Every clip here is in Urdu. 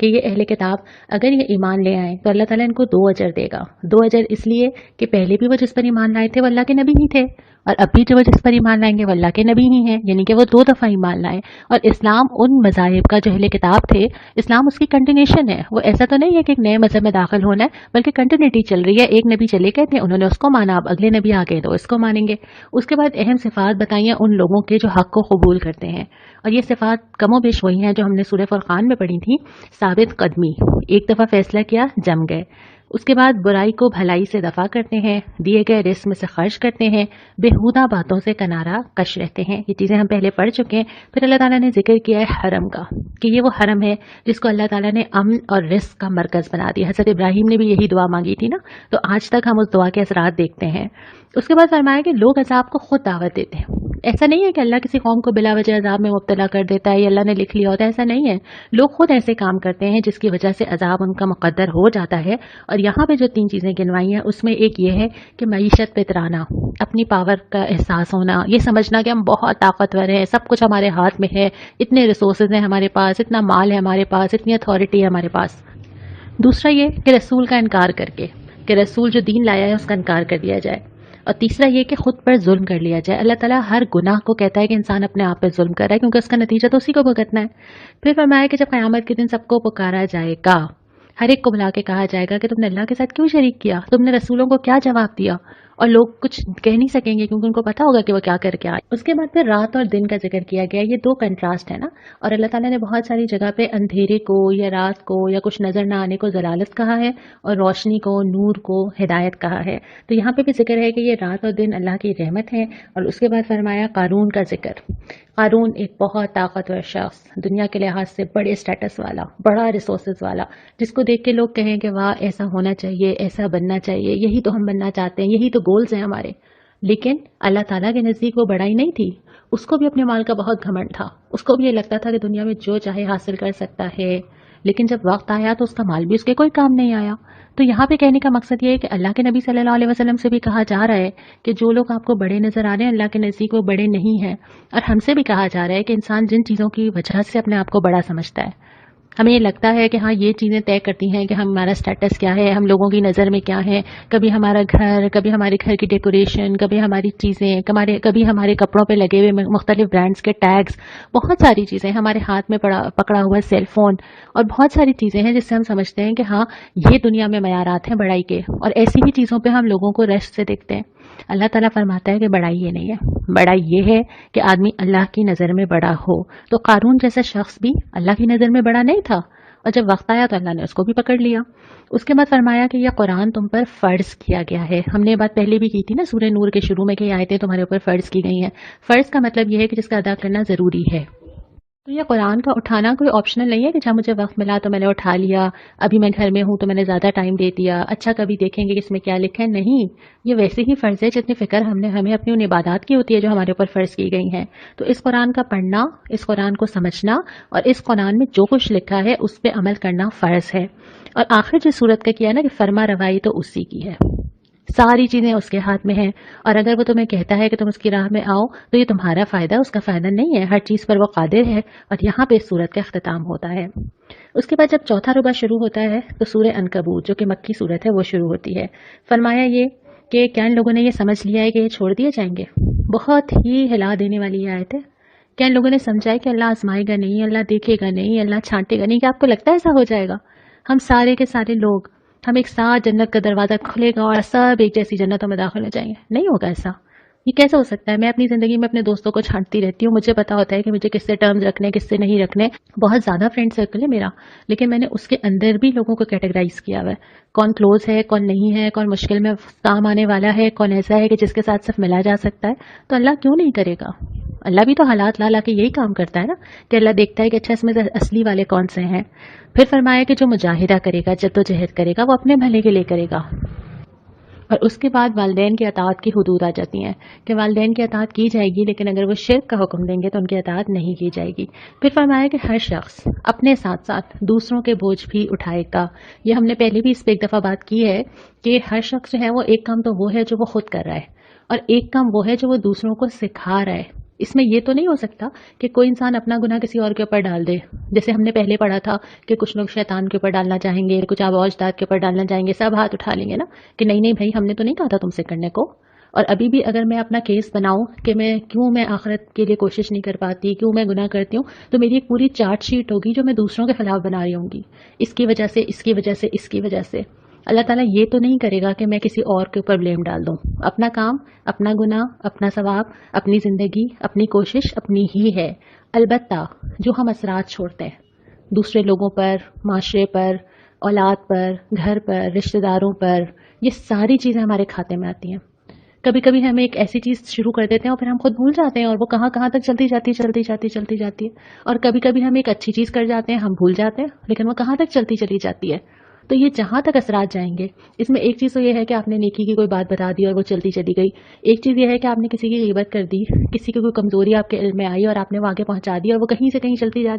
کہ یہ اہل کتاب اگر یہ ایمان لے آئیں تو اللہ تعالیٰ ان کو 2 اجر دے گا. 2 اجر اس لیے کہ پہلے بھی وہ جس پر ایمان لائے تھے وہ اللہ کے نبی ہی تھے، اور اب بھی جو وہ جس پر ایمان لائیں گے وہ اللہ کے نبی ہی ہیں، یعنی کہ وہ 2 دفعہ ایمان لائیں. اور اسلام ان مذاہب کا جو اہل کتاب تھے، اسلام اس کی کنٹینیوشن ہے. وہ ایسا تو نہیں ہے کہ ایک نئے مذہب میں داخل ہونا ہے، بلکہ کنٹینیوٹی چل رہی ہے. ایک نبی چلے گئے تھے، انہوں نے اس کو مانا، اب اگلے نبی آ گئے تو اس کو مانیں گے. اس کے بعد اہم صفات بتائیں ان لوگوں کے جو حق کو قبول کرتے ہیں، اور یہ صفات کم و بیش وہی ہیں جو ہم نے سورہ فرقان میں پڑھی تھی. ثابت قدمی، ایک دفعہ فیصلہ کیا جم گئے. اس کے بعد برائی کو بھلائی سے دفع کرتے ہیں، دیے گئے رزق میں سے خرچ کرتے ہیں، بےہودہ باتوں سے کنارہ کش رہتے ہیں. یہ چیزیں ہم پہلے پڑھ چکے ہیں. پھر اللہ تعالیٰ نے ذکر کیا ہے حرم کا، کہ یہ وہ حرم ہے جس کو اللہ تعالیٰ نے امن اور رزق کا مرکز بنا دیا. حضرت ابراہیم نے بھی یہی دعا مانگی تھی نا، تو آج تک ہم اس دعا کے اثرات دیکھتے ہیں. اس کے بعد فرمایا کہ لوگ عذاب کو خود دعوت دیتے ہیں. ایسا نہیں ہے کہ اللہ کسی قوم کو بلا وجہ عذاب میں مبتلا کر دیتا ہے یا اللہ نے لکھ لیا ہوتا ہے، ایسا نہیں ہے. لوگ خود ایسے کام کرتے ہیں جس کی وجہ سے عذاب ان کا مقدر ہو جاتا ہے. اور یہاں پہ جو 3 چیزیں گنوائی ہیں اس میں ایک یہ ہے کہ معیشت پہ اترانا، اپنی پاور کا احساس ہونا، یہ سمجھنا کہ ہم بہت طاقتور ہیں، سب کچھ ہمارے ہاتھ میں ہے، اتنے ریسورسز ہیں ہمارے پاس، اتنا مال ہے ہمارے پاس، اتنی اتھارٹی ہے ہمارے پاس. دوسرا یہ کہ رسول کا انکار کر کے، کہ رسول جو دین لایا ہے اس کا انکار کر دیا جائے. اور تیسرا یہ کہ خود پر ظلم کر لیا جائے. اللہ تعالیٰ ہر گناہ کو کہتا ہے کہ انسان اپنے آپ پہ ظلم کر رہا ہے، کیونکہ اس کا نتیجہ تو اسی کو بھگتنا ہے. پھر فرمایا کہ جب قیامت کے دن سب کو پکارا جائے گا، ہر ایک کو بلا کے کہا جائے گا کہ تم نے اللہ کے ساتھ کیوں شریک کیا، تم نے رسولوں کو کیا جواب دیا. اور لوگ کچھ کہہ نہیں سکیں گے کیونکہ ان کو پتا ہوگا کہ وہ کیا کر کے آئے. اس کے بعد پھر رات اور دن کا ذکر کیا گیا. یہ 2 کنٹراسٹ ہے نا، اور اللہ تعالیٰ نے بہت ساری جگہ پہ اندھیرے کو یا رات کو یا کچھ نظر نہ آنے کو ضلالت کہا ہے، اور روشنی کو، نور کو ہدایت کہا ہے. تو یہاں پہ بھی ذکر ہے کہ یہ رات اور دن اللہ کی رحمت ہے. اور اس کے بعد فرمایا قارون کا ذکر. قارون ایک بہت طاقتور شخص، دنیا کے لحاظ سے بڑے سٹیٹس والا، بڑا ریسورسز والا، جس کو دیکھ کے لوگ کہیں کہ واہ ایسا ہونا چاہیے، ایسا بننا چاہیے، یہی تو ہم بننا چاہتے ہیں، یہی تو گولز ہیں ہمارے. لیکن اللہ تعالیٰ کے نزدیک وہ بڑائی نہیں تھی. اس کو بھی اپنے مال کا بہت گھمنڈ تھا. اس کو بھی یہ لگتا تھا کہ دنیا میں جو چاہے حاصل کر سکتا ہے. لیکن جب وقت آیا تو اس کا مال بھی اس کے کوئی کام نہیں آیا. تو یہاں پہ کہنے کا مقصد یہ ہے کہ اللہ کے نبی صلی اللہ علیہ وسلم سے بھی کہا جا رہا ہے کہ جو لوگ آپ کو بڑے نظر آ رہے ہیں اللہ کے نزدیک وہ بڑے نہیں ہیں. اور ہم سے بھی کہا جا رہا ہے کہ انسان جن چیزوں کی وجہ سے اپنے آپ کو بڑا سمجھتا ہے، ہمیں یہ لگتا ہے کہ ہاں یہ چیزیں طے کرتی ہیں کہ ہمارا سٹیٹس کیا ہے، ہم لوگوں کی نظر میں کیا ہے. کبھی ہمارا گھر، کبھی ہمارے گھر کی ڈیکوریشن، کبھی ہماری چیزیں، کبھی ہمارے کپڑوں پہ لگے ہوئے مختلف برانڈز کے ٹیگز، بہت ساری چیزیں، ہمارے ہاتھ میں پکڑا ہوا سیل فون، اور بہت ساری چیزیں ہیں جس سے ہم سمجھتے ہیں کہ ہاں یہ دنیا میں معیارات ہیں بڑائی کے. اور ایسی ہی چیزوں پہ ہم لوگوں کو رشک سے دیکھتے ہیں. اللہ تعالیٰ فرماتا ہے کہ بڑائی یہ نہیں ہے. بڑائی یہ ہے کہ آدمی اللہ کی نظر میں بڑا ہو. تو قارون جیسا شخص بھی اللہ کی نظر میں بڑا نہیں تھا، اور جب وقت آیا تو اللہ نے اس کو بھی پکڑ لیا. اس کے بعد فرمایا کہ یہ قرآن تم پر فرض کیا گیا ہے. ہم نے یہ بات پہلے بھی کی تھی نا سورہ نور کے شروع میں کہ یہ آیتیں تمہارے اوپر فرض کی گئی ہیں. فرض کا مطلب یہ ہے کہ جس کا ادا کرنا ضروری ہے. تو یہ قرآن کا اٹھانا کوئی آپشنل نہیں ہے کہ جہاں مجھے وقت ملا تو میں نے اٹھا لیا، ابھی میں گھر میں ہوں تو میں نے زیادہ ٹائم دے دیا، اچھا کبھی دیکھیں گے کہ اس میں کیا لکھا ہے. نہیں، یہ ویسے ہی فرض ہے جتنی فکر ہمیں اپنی ان عبادات کی ہوتی ہے جو ہمارے اوپر فرض کی گئی ہیں. تو اس قرآن کا پڑھنا، اس قرآن کو سمجھنا، اور اس قرآن میں جو کچھ لکھا ہے اس پہ عمل کرنا فرض ہے. اور آخر جو صورت کا کیا ہے نا کہ فرما روائی تو اسی کی ہے، ساری چیزیں اس کے ہاتھ میں ہیں. اور اگر وہ تمہیں کہتا ہے کہ تم اس کی راہ میں آؤ تو یہ تمہارا فائدہ، اس کا فائدہ نہیں ہے. ہر چیز پر وہ قادر ہے. اور یہاں پہ اس سورت کا اختتام ہوتا ہے. اس کے بعد جب چوتھا ربع شروع ہوتا ہے تو سورہ عنکبوت جو کہ مکی سورت ہے وہ شروع ہوتی ہے. فرمایا یہ کہ کیا ان لوگوں نے یہ سمجھ لیا ہے کہ یہ چھوڑ دیے جائیں گے. بہت ہی ہلا دینے والی یہ آیت ہے. کیا ان لوگوں نے سمجھا ہے کہ اللہ آزمائے گا نہیں، اللہ دیکھے گا نہیں، اللہ چھانٹے گا نہیں؟ کہ آپ کو لگتا ہے ایسا ہو جائے گا؟ ہم سارے کے سارے لوگ، ہم ایک ساتھ جنت کا دروازہ کھلے گا اور سب ایک جیسی جنتوں میں داخل ہو جائیں گے؟ نہیں ہوگا ایسا. یہ کیسے ہو سکتا ہے؟ میں اپنی زندگی میں اپنے دوستوں کو چھانٹتی رہتی ہوں. مجھے پتا ہوتا ہے کہ مجھے کس سے ٹرمز رکھنے، کس سے نہیں رکھنے. بہت زیادہ فرینڈ سرکل ہے میرا، لیکن میں نے اس کے اندر بھی لوگوں کو کیٹیگرائز کیا ہوا ہے. کون کلوز ہے، کون نہیں ہے، کون مشکل میں کام آنے والا ہے، کون ایسا ہے کہ جس کے ساتھ صرف ملا جا سکتا ہے. تو اللہ کیوں نہیں کرے گا؟ اللہ بھی تو حالات لا کے یہی کام کرتا ہے نا، کہ اللہ دیکھتا ہے کہ اچھا اس میں اصلی والے کون سے ہیں. پھر فرمایا کہ جو مجاہدہ کرے گا، جدوجہد کرے گا، وہ اپنے بھلے کے لیے کرے گا. اور اس کے بعد والدین کی اطاعت کی حدود آ جاتی ہیں کہ والدین کی اطاعت کی جائے گی، لیکن اگر وہ شرک کا حکم دیں گے تو ان کی اطاعت نہیں کی جائے گی. پھر فرمایا کہ ہر شخص اپنے ساتھ ساتھ دوسروں کے بوجھ بھی اٹھائے گا. یہ ہم نے پہلے بھی اس پہ ایک دفعہ بات کی ہے کہ ہر شخص جو ہے وہ ایک کام تو وہ ہے جو وہ خود کر رہا ہے، اور ایک کام وہ ہے جو وہ دوسروں کو سکھا رہا ہے. اس میں یہ تو نہیں ہو سکتا کہ کوئی انسان اپنا گناہ کسی اور کے اوپر ڈال دے. جیسے ہم نے پہلے پڑھا تھا کہ کچھ لوگ شیطان کے اوپر ڈالنا چاہیں گے, کچھ آبا اجداد کے اوپر ڈالنا چاہیں گے, سب ہاتھ اٹھا لیں گے نا کہ نہیں بھائی, ہم نے تو نہیں کہا تھا تم سے کرنے کو. اور ابھی بھی اگر میں اپنا کیس بناؤں کہ میں آخرت کے لیے کوشش نہیں کر پاتی, کیوں میں گناہ کرتی ہوں, تو میری ایک پوری چارٹ شیٹ ہوگی جو میں دوسروں کے خلاف بنا رہی ہوں گی, اس کی وجہ سے, اس کی وجہ سے, اس کی وجہ سے. اللہ تعالیٰ یہ تو نہیں کرے گا کہ میں کسی اور کے اوپر بلیم ڈال دوں. اپنا کام, اپنا گناہ, اپنا ثواب, اپنی زندگی, اپنی کوشش اپنی ہی ہے. البتہ جو ہم اثرات چھوڑتے ہیں دوسرے لوگوں پر, معاشرے پر, اولاد پر, گھر پر, رشتہ داروں پر, یہ ساری چیزیں ہمارے کھاتے میں آتی ہیں. کبھی کبھی ہم ایک ایسی چیز شروع کر دیتے ہیں اور پھر ہم خود بھول جاتے ہیں, اور وہ کہاں کہاں تک چلتی جاتی ہے. اور کبھی کبھی ہم ایک اچھی چیز کر جاتے ہیں, ہم بھول جاتے ہیں, لیکن وہ کہاں تک چلتی چلی جاتی ہے. تو یہ جہاں تک اثرات جائیں گے, اس میں ایک چیز تو یہ ہے کہ آپ نے نیکی کی کوئی بات بتا دی اور وہ چلتی چلی گئی. ایک چیز یہ ہے کہ آپ نے کسی کی غیبت کر دی, کسی کی کوئی کمزوری آپ کے علم میں آئی اور آپ نے وہ آگے پہنچا دی, اور وہ کہیں سے کہیں چلتی جا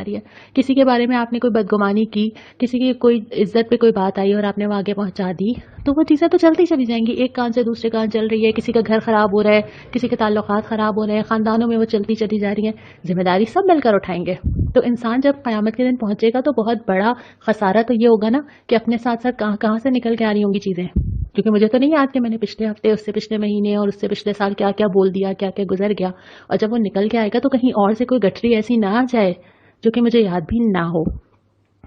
رہی ہے. کسی کے بارے میں آپ نے کوئی بدگمانی کی, کسی کی کوئی عزت پہ کوئی بات آئی اور آپ نے وہ آگے پہنچا دی, تو وہ چیزیں تو چلتی چلی جائیں گی, ایک کان سے دوسرے کان چل رہی ہے. کسی کا گھر خراب ہو رہا ہے, کسی کے تعلقات خراب ہو رہے ہیں, خاندانوں میں وہ چلتی چلی جا رہی ہیں. ذمہ داری سب مل کر اٹھائیں گے. تو انسان جب قیامت کے دن پہنچے گا تو بہت بڑا خسارہ تو یہ ہوگا نا کہ اپنے ساتھ ساتھ کہاں سے نکل کے آ رہی ہوں گی چیزیں. کیونکہ مجھے تو نہیں یاد کہ میں نے پچھلے ہفتے, اس سے پچھلے مہینے اور اس سے پچھلے سال کیا کیا بول دیا, کیا کیا گزر گیا. اور جب وہ نکل کے آئے گا تو کہیں اور سے کوئی گٹھری ایسی نہ آ جائے جو کہ مجھے یاد بھی نہ ہو.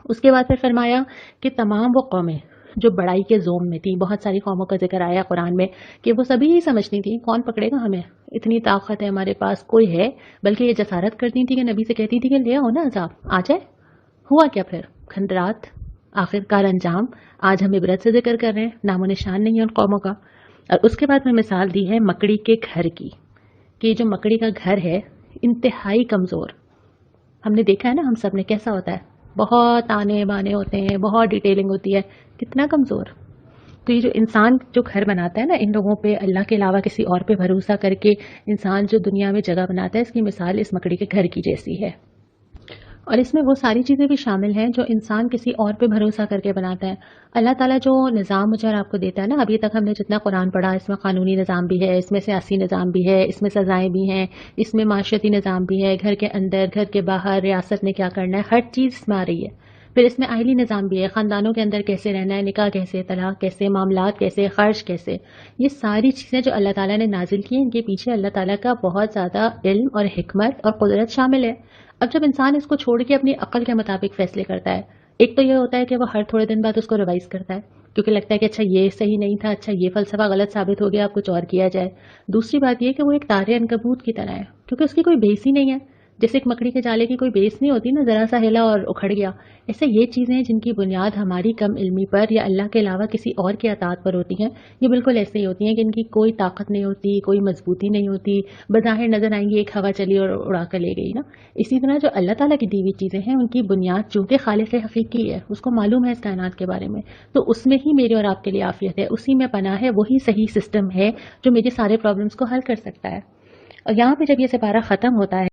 اس کے بعد پھر فرمایا کہ تمام وہ قومیں جو بڑائی کے زوم میں تھی, بہت ساری قوموں کا ذکر آیا قرآن میں کہ وہ سبھی ہی سمجھتی تھیں کون پکڑے گا ہمیں, اتنی طاقت ہے ہمارے پاس, کوئی ہے. بلکہ یہ جسارت کرتی تھی کہ نبی سے کہتی تھی کہ لے آؤ نا عذاب, آ جائے. ہوا کیا پھر؟ کھنڈرات, آخرکار انجام. آج ہم عبرت سے ذکر کر رہے ہیں, نام و نشان نہیں ہے ان قوموں کا. اور اس کے بعد میں مثال دی ہے مکڑی کے گھر کی, کہ جو مکڑی کا گھر ہے انتہائی کمزور. ہم نے دیکھا ہے نا ہم سب نے کیسا ہوتا ہے, بہت آنے بانے ہوتے ہیں, بہت ڈیٹیلنگ ہوتی ہے, کتنا کمزور. تو یہ جو انسان جو گھر بناتا ہے نا ان لوگوں پہ, اللہ کے علاوہ کسی اور پہ بھروسہ کر کے انسان جو دنیا میں جگہ بناتا ہے, اس کی مثال اس مکڑی کے گھر کی جیسی ہے. اور اس میں وہ ساری چیزیں بھی شامل ہیں جو انسان کسی اور پہ بھروسہ کر کے بناتا ہے. اللہ تعالیٰ جو نظام مجھے اور آپ کو دیتا ہے نا, ابھی تک ہم نے جتنا قرآن پڑھا, اس میں قانونی نظام بھی ہے, اس میں سیاسی نظام بھی ہے, اس میں سزائیں بھی ہیں, اس میں معاشرتی نظام بھی ہے, گھر کے اندر, گھر کے باہر, ریاست میں کیا کرنا ہے, ہر چیز اس میں آ رہی ہے. پھر اس میں آئلی نظام بھی ہے, خاندانوں کے اندر کیسے رہنا ہے, نکاح کیسے, طلاق کیسے, معاملات کیسے, خرچ کیسے. یہ ساری چیزیں جو اللہ تعالیٰ نے نازل کی ہیں, ان کے پیچھے اللہ تعالیٰ کا بہت زیادہ علم اور حکمت اور قدرت شامل ہے. اب جب انسان اس کو چھوڑ کے اپنی عقل کے مطابق فیصلے کرتا ہے, ایک تو یہ ہوتا ہے کہ وہ ہر تھوڑے دن بعد اس کو ریوائز کرتا ہے, کیونکہ لگتا ہے کہ اچھا یہ صحیح نہیں تھا, اچھا یہ فلسفہ غلط ثابت ہو گیا, اب کچھ اور کیا جائے. دوسری بات یہ کہ وہ ایک تارے عنکبوت کی طرح ہے, کیونکہ اس کی کوئی بیس ہی نہیں ہے. جیسے ایک مکڑی کے جالے کی کوئی بیس نہیں ہوتی نا, ذرا سا ہلا اور اکھڑ گیا. ایسے یہ چیزیں جن کی بنیاد ہماری کم علمی پر یا اللہ کے علاوہ کسی اور کی اطاعت پر ہوتی ہیں, یہ بالکل ایسے ہی ہوتی ہیں کہ ان کی کوئی طاقت نہیں ہوتی, کوئی مضبوطی نہیں ہوتی, بظاہر نظر آئیں گی, ایک ہوا چلی اور اڑا کر لے گئی نا. اسی طرح جو اللہ تعالیٰ کی دی ہوئی چیزیں ہیں, ان کی بنیاد چونکہ خالق حقیقی ہے, اس کو معلوم ہے اس کائنات کے بارے میں, تو اس میں ہی میرے اور آپ کے لیے عافیت ہے, اسی میں پناہ ہے, وہی صحیح سسٹم ہے جو میرے سارے پرابلمس کو حل کر سکتا ہے. اور یہاں پہ جب یہ سپارہ ختم ہوتا ہے